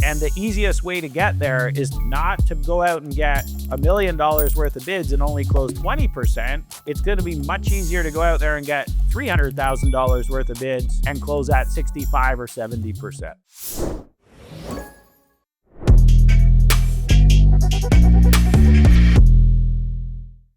And the easiest way to get there is not to go out and get $1 million worth of bids and only close 20%. It's going to be much easier to go out there and get $300,000 worth of bids and close at 65 or 70%.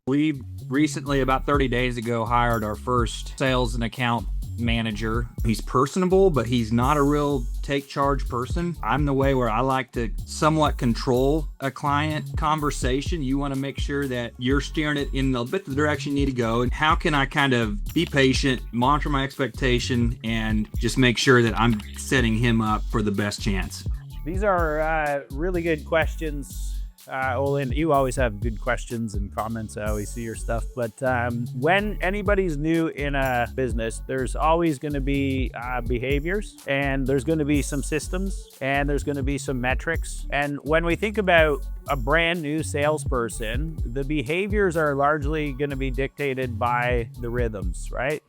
We recently, about 30 days ago, hired our first sales and account manager. He's personable, but he's not a real take charge person. I'm the way where I like to somewhat control a client conversation. You want to make sure that you're steering it in the direction you need to go. And how can I kind of be patient, monitor my expectation, and just make sure that I'm setting him up for the best chance? These are really good questions. Olin, you always have good questions and comments. I always see your stuff. But when anybody's new in a business, there's always going to be behaviors, and there's going to be some systems, and there's going to be some metrics. And when we think about a brand new salesperson, the behaviors are largely going to be dictated by the rhythms, right?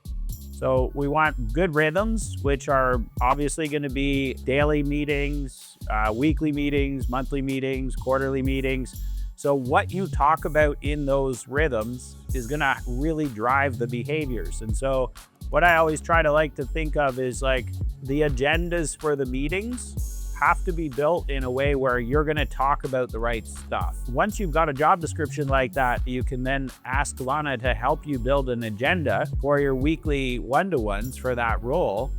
So we want good rhythms, which are obviously going to be daily meetings, weekly meetings, monthly meetings, quarterly meetings. So what you talk about in those rhythms is going to really drive the behaviors. And so what I always try to think of is like the agendas for the meetings have to be built in a way where you're going to talk about the right stuff. Once you've got a job description like that, you can then ask Lana to help you build an agenda for your weekly one-to-ones for that role.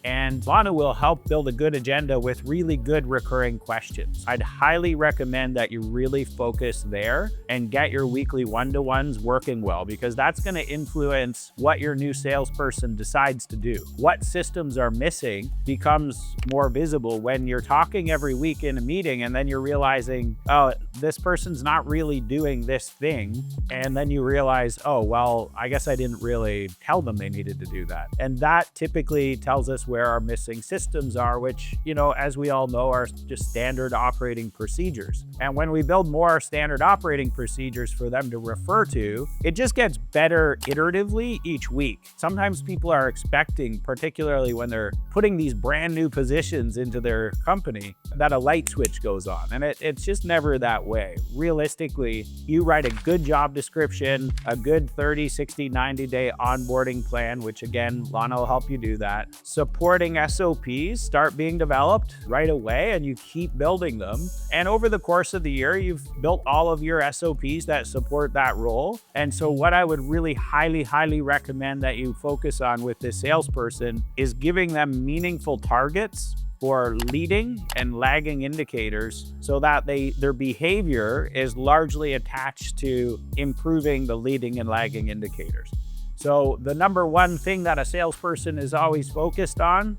And Lana will help build a good agenda with really good recurring questions. I'd highly recommend that you really focus there and get your weekly one-to-ones working well, because that's going to influence what your new salesperson decides to do. What systems are missing becomes more visible when you're talking every week in a meeting, and then you're realizing, oh, this person's not really doing this thing. And then you realize, oh, well, I guess I didn't really tell them they needed to do that. And that typically tells us where our missing systems are, which, as we all know, are just standard operating procedures. And when we build more standard operating procedures for them to refer to, it just gets better iteratively each week. Sometimes people are expecting, particularly when they're putting these brand new positions into their company, that a light switch goes on. And it's just never that way. Realistically, you write a good job description, a good 30, 60, 90-day onboarding plan, which again, Lana will help you do that. Supporting SOPs start being developed right away, and you keep building them. And over the course of the year, you've built all of your SOPs that support that role. And so what I would really highly recommend that you focus on with this salesperson is giving them meaningful targets for leading and lagging indicators, so that their behavior is largely attached to improving the leading and lagging indicators. So the number one thing that a salesperson is always focused on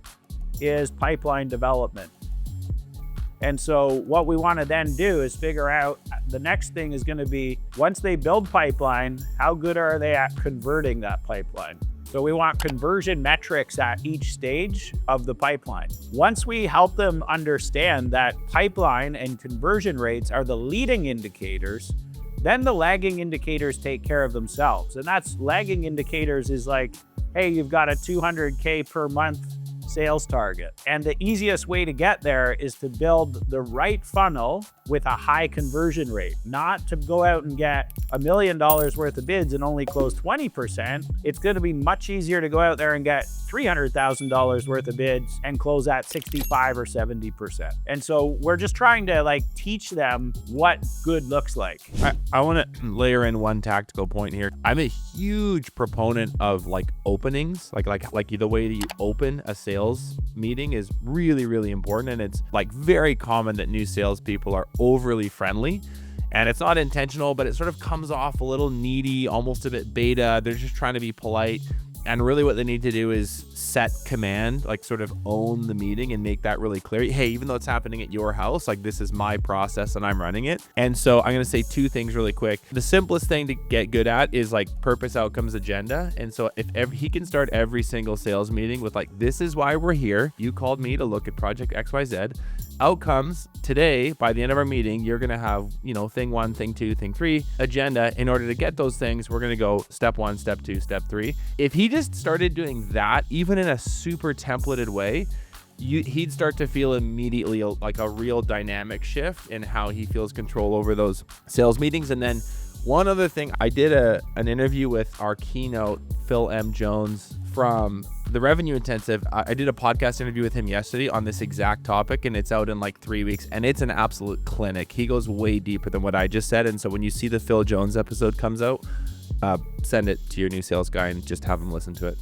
is pipeline development. And so what we want to then do is figure out, the next thing is going to be, once they build pipeline, how good are they at converting that pipeline? So we want conversion metrics at each stage of the pipeline. Once we help them understand that pipeline and conversion rates are the leading indicators, then the lagging indicators take care of themselves. And that's lagging indicators is like, hey, you've got a 200K per month sales target. And the easiest way to get there is to build the right funnel with a high conversion rate, not to go out and get $1 million worth of bids and only close 20%. It's going to be much easier to go out there and get $300,000 worth of bids and close at 65 or 70%. And so we're just trying to teach them what good looks like. I want to layer in one tactical point here. I'm a huge proponent of openings, like the way that you open a sales meeting is really important. And it's very common that new salespeople are overly friendly. And it's not intentional, but it sort of comes off a little needy, almost a bit beta. They're just trying to be polite. And really what they need to do is set command, sort of own the meeting and make that really clear. Hey, even though it's happening at your house, this is my process and I'm running it. And so I'm going to say two things really quick. The simplest thing to get good at is purpose, outcomes, agenda. And so if he can start every single sales meeting with this is why we're here. You called me to look at project XYZ. Outcomes today, by the end of our meeting, you're going to have, thing 1, thing 2, thing 3 agenda. In order to get those things, we're going to go step 1, step 2, step 3. If he just started doing that, even in a super templated way, he'd start to feel immediately like a real dynamic shift in how he feels control over those sales meetings. And then one other thing, I did an interview with our keynote, Phil M. Jones from the Revenue Intensive. I did a podcast interview with him yesterday on this exact topic, and it's out in like 3 weeks, and it's an absolute clinic. He goes way deeper than what I just said. And so when you see the Phil Jones episode comes out, send it to your new sales guy and just have him listen to it.